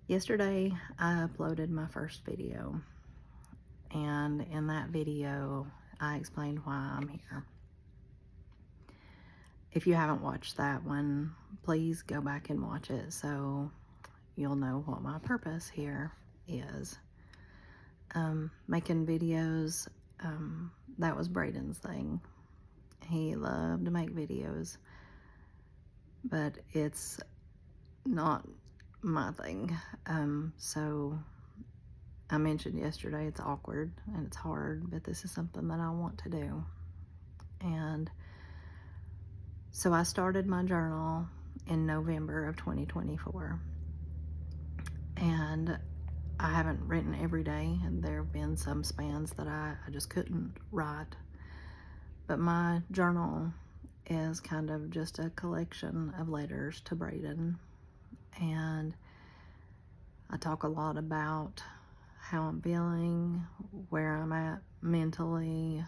Yesterday, I uploaded my first video, and in that video, I explained why I'm here. If you haven't watched that one, please go back and watch it so you'll know what my purpose here is. Making videos, that was Brayden's thing. He loved to make videos, but it's not my thing. So I mentioned yesterday it's awkward and it's hard, but this is something that I want to do. And so I started my journal in November of 2024. And I haven't written every day, and there have been some spans that I just couldn't write. But my journal is kind of just a collection of letters to Brayden. And I talk a lot about how I'm feeling, where I'm at mentally,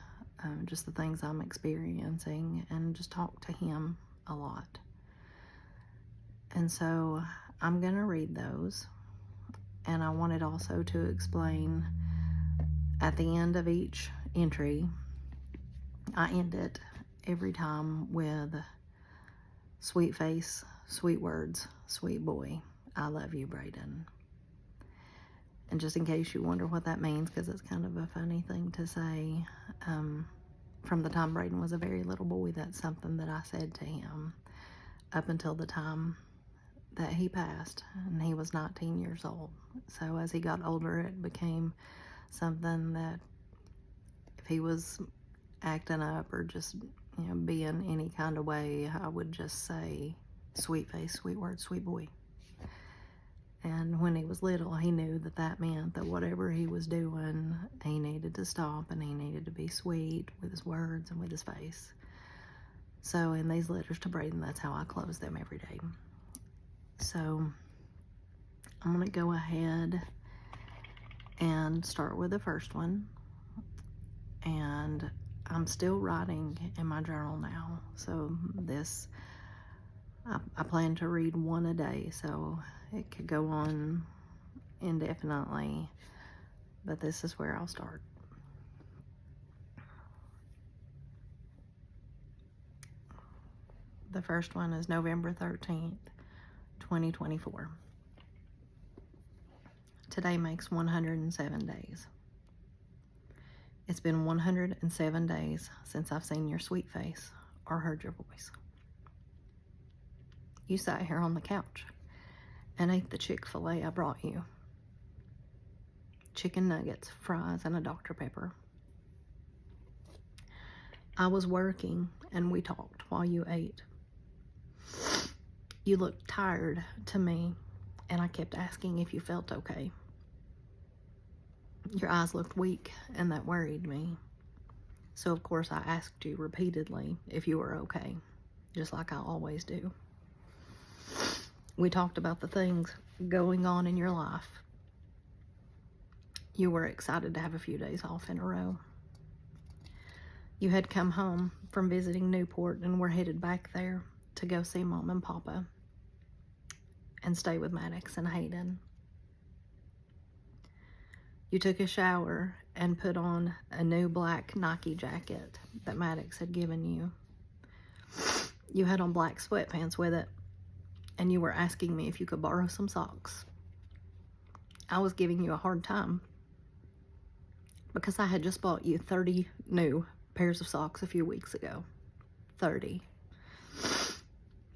just the things I'm experiencing, and just talk to him a lot. And so I'm gonna read those, and I wanted also to explain at the end of each entry, I end it every time with sweet face, sweet words, sweet boy, I love you, Brayden. And just in case you wonder what that means, because it's kind of a funny thing to say, from the time Brayden was a very little boy, that's something that I said to him up until the time that he passed, and he was 19 years old. So as he got older, it became something that if he was acting up or just, being any kind of way, I would just say, sweet face, sweet word, sweet boy. And when he was little, he knew that that meant that whatever he was doing, he needed to stop, and he needed to be sweet with his words and with his face. So in these letters to Brayden, that's how I close them every day. So I'm going to go ahead and start with the first one. And I'm still writing in my journal now. So this, I plan to read one a day, so it could go on indefinitely, but this is where I'll start. The first one is November 13th, 2024. Today makes 107 days. It's been 107 days since I've seen your sweet face or heard your voice. You sat here on the couch and ate the Chick-fil-A I brought you. Chicken nuggets, fries, and a Dr. Pepper. I was working and we talked while you ate. You looked tired to me, and I kept asking if you felt okay. Your eyes looked weak, and that worried me. So of course I asked you repeatedly if you were okay, just like I always do. We talked about the things going on in your life. You were excited to have a few days off in a row. You had come home from visiting Newport and were headed back there to go see Mom and Papa and stay with Maddox and Hayden. You took a shower and put on a new black Nike jacket that Maddox had given you. You had on black sweatpants with it, and you were asking me if you could borrow some socks. I was giving you a hard time because I had just bought you 30 new pairs of socks a few weeks ago. 30.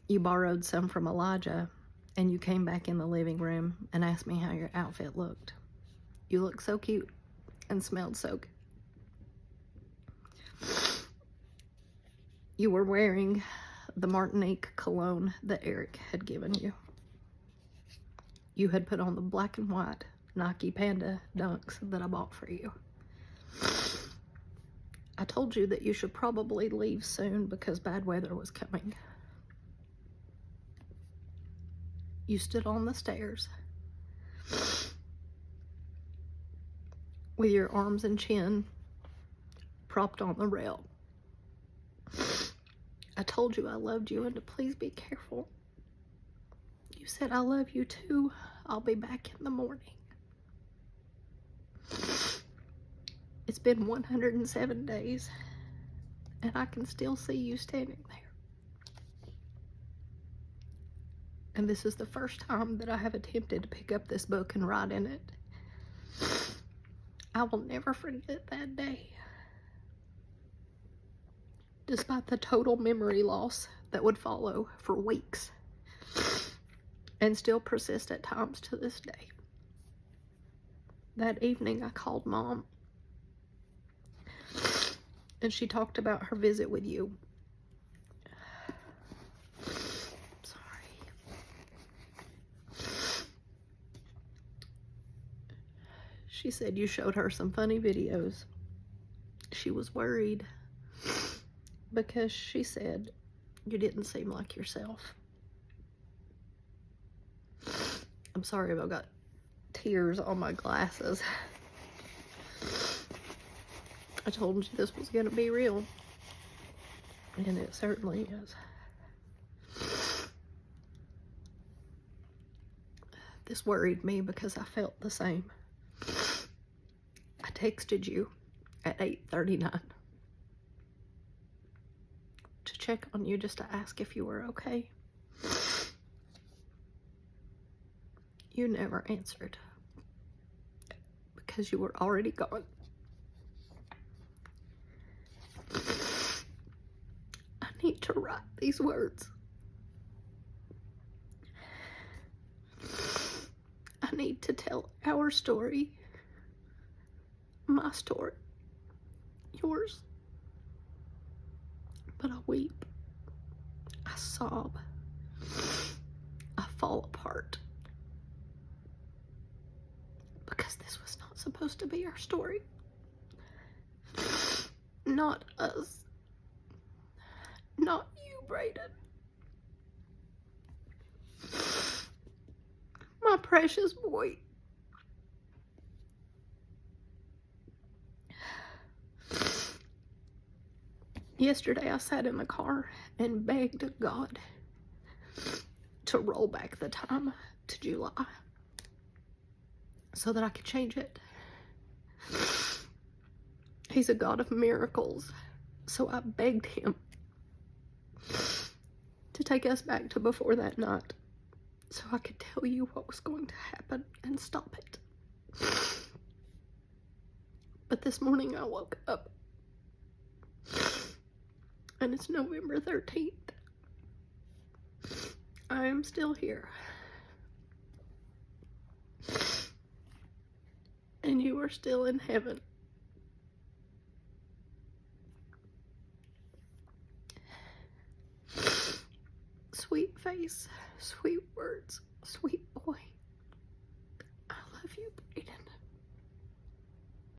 You borrowed some from Elijah, and you came back in the living room and asked me how your outfit looked. You looked so cute and smelled so good. You were wearing the Martinique cologne that Eric had given you. You had put on the black and white Nike Panda Dunks that I bought for you. I told you that you should probably leave soon because bad weather was coming. You stood on the stairs with your arms and chin propped on the rail. I told you I loved you and to please be careful. You said I love you too, I'll be back in the morning. It's been 107 days, and I can still see you standing there. And this is the first time that I have attempted to pick up this book and write in it. I will never forget that day. Despite the total memory loss that would follow for weeks, and still persist at times to this day. That evening I called Mom, and she talked about her visit with you. She said you showed her some funny videos. She was worried because she said you didn't seem like yourself. I'm sorry if I've got tears on my glasses. I told you this was going to be real, and it certainly is. This worried me because I felt the same. I texted you at 8:39 to check on you, just to ask if you were okay. You never answered because you were already gone. I need to write these words. I need to tell our story, my story, yours. But I weep, I sob, I fall apart. Because this was not supposed to be our story. Not us. Not you, Brayden. My precious boy. Yesterday I sat in the car and begged God to roll back the time to July so that I could change it. He's a God of miracles, so I begged him to take us back to before that night so I could tell you what was going to happen and stop it. But this morning I woke up and it's November 13th. I am still here. And you are still in heaven. Sweet face, sweet words.